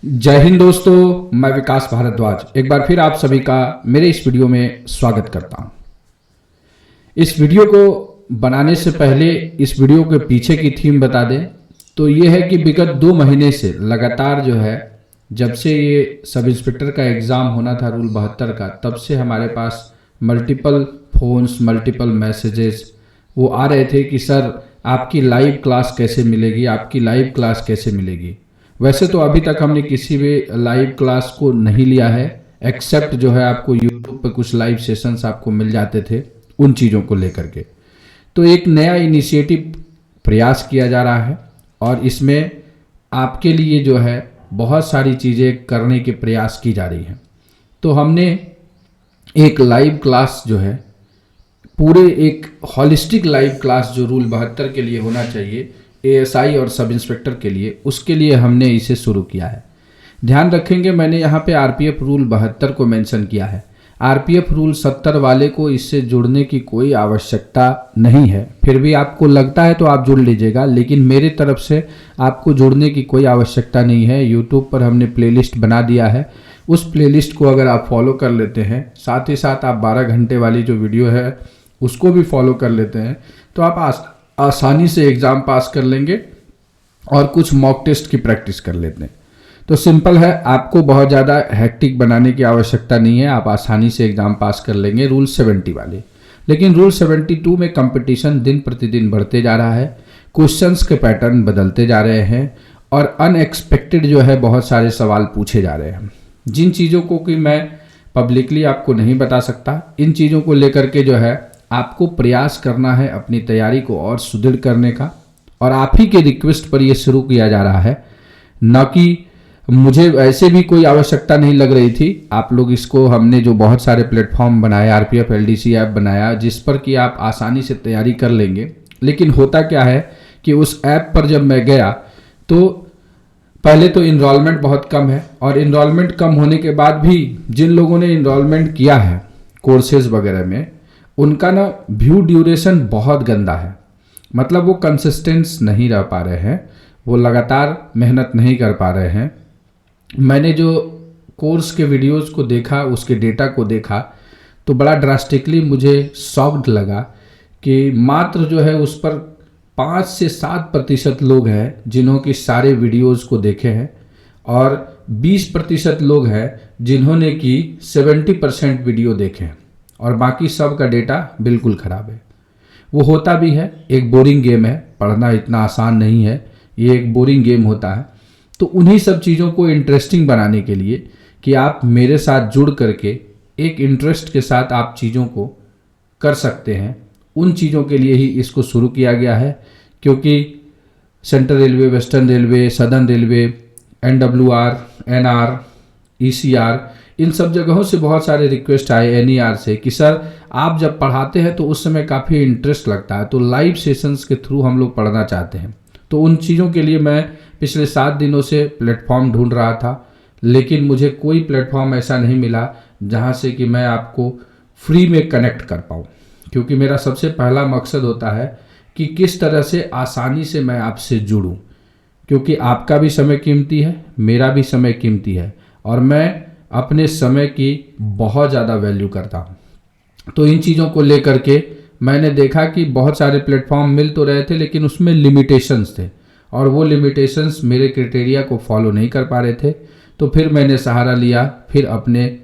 जय हिंद दोस्तों, मैं विकास भारद्वाज एक बार फिर आप सभी का मेरे इस वीडियो में स्वागत करता हूं। इस वीडियो को बनाने से पहले इस वीडियो के पीछे की थीम बता दें तो ये है कि विगत 2 महीने से लगातार जो है, जब से ये सब इंस्पेक्टर का एग्ज़ाम होना था रूल 72 का, तब से हमारे पास मल्टीपल फ़ोन्स, मल्टीपल मैसेजेस वो आ रहे थे कि सर आपकी लाइव क्लास कैसे मिलेगी, आपकी लाइव क्लास कैसे मिलेगी। वैसे तो अभी तक हमने किसी भी लाइव क्लास को नहीं लिया है, एक्सेप्ट जो है आपको यूट्यूब पे कुछ लाइव सेशंस आपको मिल जाते थे उन चीज़ों को लेकर के। तो एक नया इनिशिएटिव प्रयास किया जा रहा है और इसमें आपके लिए जो है बहुत सारी चीज़ें करने के प्रयास की जा रही हैं। तो हमने एक लाइव क्लास जो है, पूरे एक हॉलिस्टिक लाइव क्लास जो रूल 72 के लिए होना चाहिए एएसआई और सब इंस्पेक्टर के लिए, उसके लिए हमने इसे शुरू किया है। ध्यान रखेंगे मैंने यहाँ पे आरपीएफ रूल 72 को मेंशन किया है। आरपीएफ रूल 70 वाले को इससे जुड़ने की कोई आवश्यकता नहीं है। फिर भी आपको लगता है तो आप जुड़ लीजिएगा, लेकिन मेरे तरफ से आपको जुड़ने की कोई आवश्यकता नहीं है। यूट्यूब पर हमने प्लेलिस्ट बना दिया है, उस प्लेलिस्ट को अगर आप फॉलो कर लेते हैं, साथ ही साथ आप 12 घंटे वाली जो वीडियो है उसको भी फॉलो कर लेते हैं, तो आप आसानी से एग्ज़ाम पास कर लेंगे और कुछ मॉक टेस्ट की प्रैक्टिस कर लेते हैं। तो सिंपल है, आपको बहुत ज़्यादा हैक्टिक बनाने की आवश्यकता नहीं है, आप आसानी से एग्ज़ाम पास कर लेंगे रूल 70 वाले। लेकिन रूल 72 में कंपटीशन दिन प्रतिदिन बढ़ते जा रहा है, क्वेश्चंस के पैटर्न बदलते जा रहे हैं और अनएक्सपेक्टेड जो है बहुत सारे सवाल पूछे जा रहे हैं, जिन चीज़ों को कि मैं पब्लिकली आपको नहीं बता सकता। इन चीज़ों को लेकर के जो है आपको प्रयास करना है अपनी तैयारी को और सुदृढ़ करने का, और आप ही के रिक्वेस्ट पर यह शुरू किया जा रहा है, न कि मुझे ऐसे भी कोई आवश्यकता नहीं लग रही थी। आप लोग इसको, हमने जो बहुत सारे प्लेटफॉर्म बनाए, आरपीएफ एलडीसी ऐप बनाया जिस पर कि आप आसानी से तैयारी कर लेंगे। लेकिन होता क्या है कि उस ऐप पर जब मैं गया तो पहले तो इनरोलमेंट बहुत कम है, और इनरोलमेंट कम होने के बाद भी जिन लोगों ने इनरोलमेंट किया है कोर्सेज वगैरह में, उनका ना व्यू ड्यूरेशन बहुत गंदा है। मतलब वो कंसिस्टेंस नहीं रह पा रहे हैं, वो लगातार मेहनत नहीं कर पा रहे हैं। मैंने जो कोर्स के वीडियोस को देखा, उसके डेटा को देखा, तो बड़ा ड्रास्टिकली मुझे शॉक्ड लगा कि मात्र जो है उस पर 5 से 7% लोग हैं जिन्हों की सारे वीडियोस को देखे हैं, और 20% लोग हैं जिन्होंने कि 70% वीडियो देखे हैं, और बाकी सब का डेटा बिल्कुल ख़राब है। वो होता भी है, एक बोरिंग गेम है, पढ़ना इतना आसान नहीं है, ये एक बोरिंग गेम होता है। तो उन्हीं सब चीज़ों को इंटरेस्टिंग बनाने के लिए कि आप मेरे साथ जुड़ करके एक इंटरेस्ट के साथ आप चीज़ों को कर सकते हैं, उन चीज़ों के लिए ही इसको शुरू किया गया है। क्योंकि central railway, western railway, southern railway, NWR, NR, ECR, इन सब जगहों से बहुत सारे रिक्वेस्ट आए, NER से, कि सर आप जब पढ़ाते हैं तो उस समय काफ़ी इंटरेस्ट लगता है, तो लाइव सेशंस के थ्रू हम लोग पढ़ना चाहते हैं। तो उन चीज़ों के लिए मैं पिछले 7 दिनों से प्लेटफॉर्म ढूंढ रहा था, लेकिन मुझे कोई प्लेटफॉर्म ऐसा नहीं मिला जहां से कि मैं आपको फ्री में कनेक्ट कर पाऊँ। क्योंकि मेरा सबसे पहला मकसद होता है कि किस तरह से आसानी से मैं आपसे जुड़ूँ, क्योंकि आपका भी समय कीमती है, मेरा भी समय कीमती है, और मैं अपने समय की बहुत ज़्यादा वैल्यू करता हूँ। तो इन चीज़ों को लेकर के मैंने देखा कि बहुत सारे प्लेटफॉर्म मिल तो रहे थे, लेकिन उसमें लिमिटेशंस थे, और वो लिमिटेशंस मेरे क्राइटेरिया को फॉलो नहीं कर पा रहे थे। तो फिर मैंने सहारा लिया फिर अपने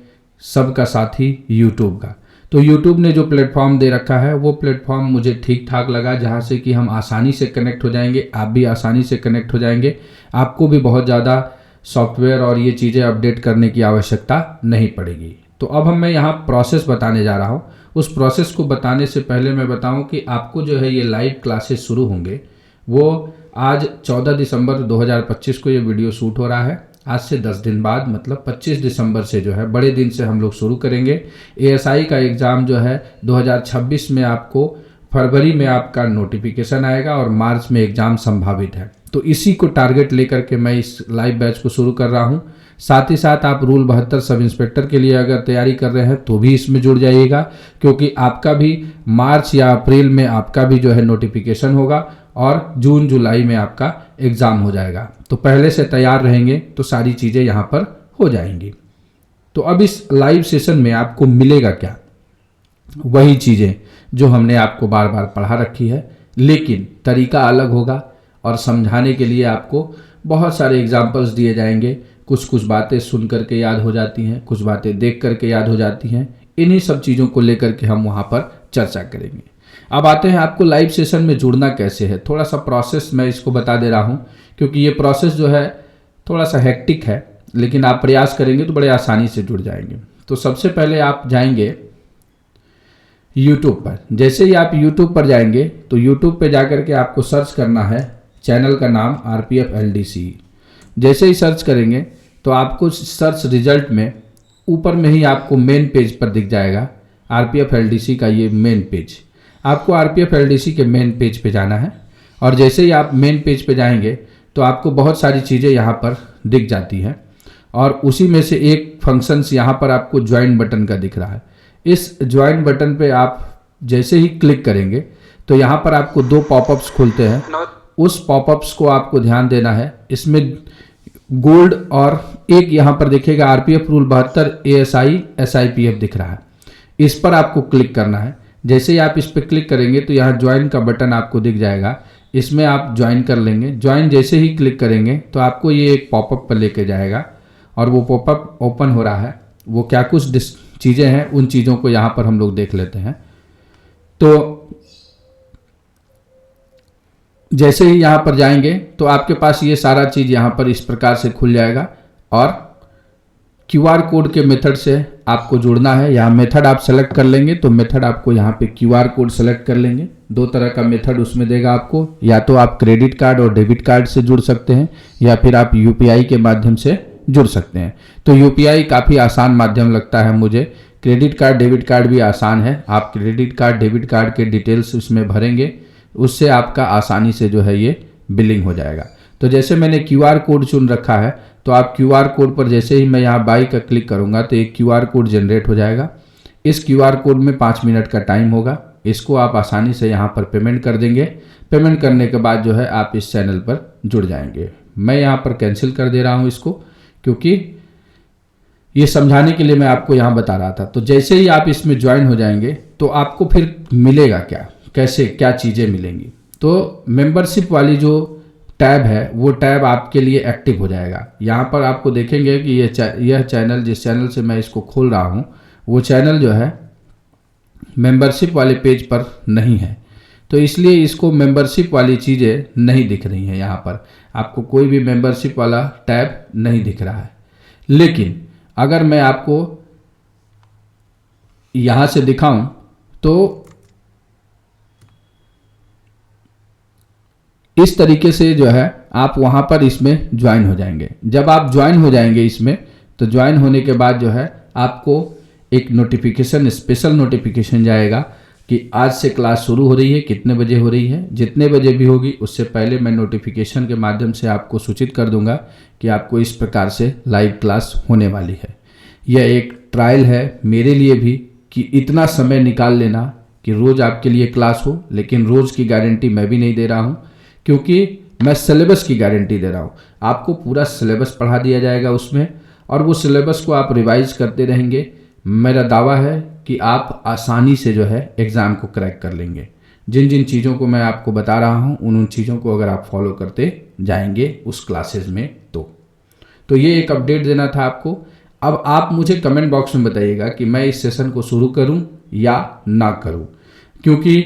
सबका साथी यूट्यूब का। तो यूट्यूब ने जो प्लेटफॉर्म दे रखा है वो प्लेटफॉर्म मुझे ठीक ठाक लगा, जहाँ से कि हम आसानी से कनेक्ट हो जाएंगे, आप भी आसानी से कनेक्ट हो जाएंगे, आपको भी बहुत ज़्यादा सॉफ्टवेयर और ये चीज़ें अपडेट करने की आवश्यकता नहीं पड़ेगी। तो अब मैं यहाँ प्रोसेस बताने जा रहा हूँ। उस प्रोसेस को बताने से पहले मैं बताऊँ कि आपको जो है ये लाइव क्लासेस शुरू होंगे, वो आज 14 दिसंबर 2025 को ये वीडियो शूट हो रहा है। आज से 10 दिन बाद, मतलब 25 दिसंबर से जो है, बड़े दिन से हम लोग शुरू करेंगे। एएसआई का एग्ज़ाम जो है 2026 में, आपको फरवरी में आपका नोटिफिकेशन आएगा और मार्च में एग्ज़ाम संभावित है। तो इसी को टारगेट लेकर के मैं इस लाइव बैच को शुरू कर रहा हूँ। साथ ही साथ आप रूल 72 सब इंस्पेक्टर के लिए अगर तैयारी कर रहे हैं तो भी इसमें जुड़ जाइएगा, क्योंकि आपका भी मार्च या अप्रैल में आपका भी जो है नोटिफिकेशन होगा, और जून जुलाई में आपका एग्ज़ाम हो जाएगा। तो पहले से तैयार रहेंगे तो सारी चीज़ें यहाँ पर हो जाएंगी। तो अब इस लाइव सेशन में आपको मिलेगा क्या? वही चीज़ें जो हमने आपको बार बार पढ़ा रखी है, लेकिन तरीका अलग होगा और समझाने के लिए आपको बहुत सारे एग्जाम्पल्स दिए जाएंगे। कुछ कुछ बातें सुन करके याद हो जाती हैं, कुछ बातें देख करके याद हो जाती हैं। इन्हीं सब चीज़ों को लेकर के हम वहाँ पर चर्चा करेंगे। अब आते हैं आपको लाइव सेशन में जुड़ना कैसे है। थोड़ा सा प्रोसेस मैं इसको बता दे रहा हूँ, क्योंकि ये प्रोसेस जो है थोड़ा सा हेक्टिक है, लेकिन आप प्रयास करेंगे तो बड़े आसानी से जुड़ जाएंगे। तो सबसे पहले आप जाएंगे YouTube पर। जैसे ही आप YouTube पर जाएंगे तो YouTube पे जाकर के आपको सर्च करना है चैनल का नाम RPF LDC। जैसे ही सर्च करेंगे तो आपको सर्च रिजल्ट में ऊपर में ही आपको मेन पेज पर दिख जाएगा RPF LDC का ये मेन पेज। आपको RPF LDC के मेन पेज पे जाना है और जैसे ही आप मेन पेज पे जाएंगे तो आपको बहुत सारी चीज़ें यहाँ पर दिख जाती हैं और उसी में से एक फंक्शंस यहाँ पर आपको ज्वाइन बटन का दिख रहा है। इस ज्वाइन बटन पे आप जैसे ही क्लिक करेंगे तो यहाँ पर आपको दो पॉपअप्स खुलते हैं। उस पॉपअप्स को आपको ध्यान देना है। इसमें गोल्ड और एक यहाँ पर देखिएगा RPF रूल 72 ASI SIPF दिख रहा है। इस पर आपको क्लिक करना है। जैसे ही आप इस पर क्लिक करेंगे तो यहाँ ज्वाइन का बटन आपको दिख जाएगा। इसमें आप ज्वाइन कर लेंगे। ज्वाइन जैसे ही क्लिक करेंगे तो आपको ये एक पॉपअप पर लेके जाएगा और वो पॉपअप ओपन हो रहा है। वो क्या कुछ चीज़ें हैं उन चीज़ों को यहाँ पर हम लोग देख लेते हैं। तो जैसे ही यहाँ पर जाएंगे तो आपके पास ये सारा चीज़ यहाँ पर इस प्रकार से खुल जाएगा और QR कोड के मेथड से आपको जुड़ना है। यहाँ मेथड आप सेलेक्ट कर लेंगे तो मेथड आपको यहाँ पे QR कोड सेलेक्ट कर लेंगे। दो तरह का मेथड उसमें देगा आपको, या तो आप क्रेडिट कार्ड और डेबिट कार्ड से जुड़ सकते हैं या फिर आप UPI के माध्यम से जुड़ सकते हैं। तो UPI काफ़ी आसान माध्यम लगता है मुझे। क्रेडिट कार्ड डेबिट कार्ड भी आसान है। आप क्रेडिट कार्ड डेबिट कार्ड के डिटेल्स उसमें भरेंगे, उससे आपका आसानी से जो है ये बिलिंग हो जाएगा। तो जैसे मैंने QR कोड चुन रखा है तो आप QR कोड पर जैसे ही मैं यहाँ बाई का क्लिक करूँगा तो एक QR कोड जनरेट हो जाएगा। इस QR कोड में 5 मिनट का टाइम होगा। इसको आप आसानी से यहाँ पर पेमेंट कर देंगे। पेमेंट करने के बाद जो है आप इस चैनल पर जुड़ जाएंगे। मैं यहाँ पर कैंसिल कर दे रहा हूँ इसको, क्योंकि ये समझाने के लिए मैं आपको यहाँ बता रहा था। तो जैसे ही आप इसमें ज्वाइन हो जाएंगे तो आपको फिर मिलेगा क्या, कैसे क्या चीज़ें मिलेंगी। तो मेंबरशिप वाली जो टैब है वो टैब आपके लिए एक्टिव हो जाएगा। यहाँ पर आपको देखेंगे कि यह चैनल, जिस चैनल से मैं इसको खोल रहा हूँ, वो चैनल जो है मेंबरशिप वाले पेज पर नहीं है। तो इसलिए इसको मेंबरशिप वाली चीज़ें नहीं दिख रही हैं। यहाँ पर आपको कोई भी मेंबरशिप वाला टैब नहीं दिख रहा है। लेकिन अगर मैं आपको यहाँ से दिखाऊं तो इस तरीके से जो है आप वहाँ पर इसमें ज्वाइन हो जाएंगे। जब आप ज्वाइन हो जाएंगे इसमें, तो ज्वाइन होने के बाद जो है आपको एक नोटिफिकेशन, स्पेशल नोटिफिकेशन जाएगा कि आज से क्लास शुरू हो रही है, कितने बजे हो रही है। जितने बजे भी होगी उससे पहले मैं नोटिफिकेशन के माध्यम से आपको सूचित कर दूंगा कि आपको इस प्रकार से लाइव क्लास होने वाली है। यह एक ट्रायल है मेरे लिए भी कि इतना समय निकाल लेना कि रोज़ आपके लिए क्लास हो, लेकिन रोज़ की गारंटी मैं भी नहीं दे रहा हूँ, क्योंकि मैं सिलेबस की गारंटी दे रहा हूँ। आपको पूरा सिलेबस पढ़ा दिया जाएगा उसमें, और वो सिलेबस को आप रिवाइज करते रहेंगे। मेरा दावा है कि आप आसानी से जो है एग्ज़ाम को क्रैक कर लेंगे। जिन जिन चीज़ों को मैं आपको बता रहा हूँ उन चीज़ों को अगर आप फॉलो करते जाएंगे उस क्लासेस में तो ये एक अपडेट देना था आपको। अब आप मुझे कमेंट बॉक्स में बताइएगा कि मैं इस सेशन को शुरू करूं या ना करूं, क्योंकि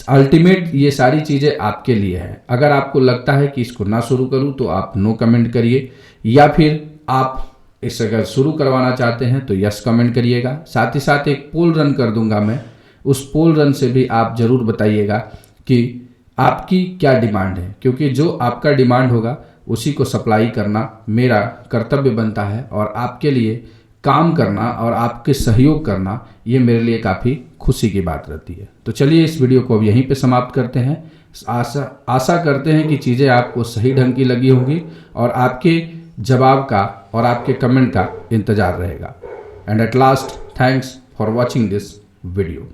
अल्टीमेट ये सारी चीज़ें आपके लिए है। अगर आपको लगता है कि इसको ना शुरू करूं तो आप नो कमेंट करिए, या फिर आप इस अगर शुरू करवाना चाहते हैं तो यस कमेंट करिएगा। साथ ही साथ एक पोल रन कर दूंगा मैं, उस पोल रन से भी आप ज़रूर बताइएगा कि आपकी क्या डिमांड है, क्योंकि जो आपका डिमांड होगा उसी को सप्लाई करना मेरा कर्तव्य बनता है, और आपके लिए काम करना और आपके सहयोग करना ये मेरे लिए काफ़ी खुशी की बात रहती है। तो चलिए इस वीडियो को अब यहीं पे समाप्त करते हैं। आशा करते हैं कि चीज़ें आपको सही ढंग की लगी होंगी और आपके जवाब का और आपके कमेंट का इंतज़ार रहेगा। And at last, thanks for watching this video.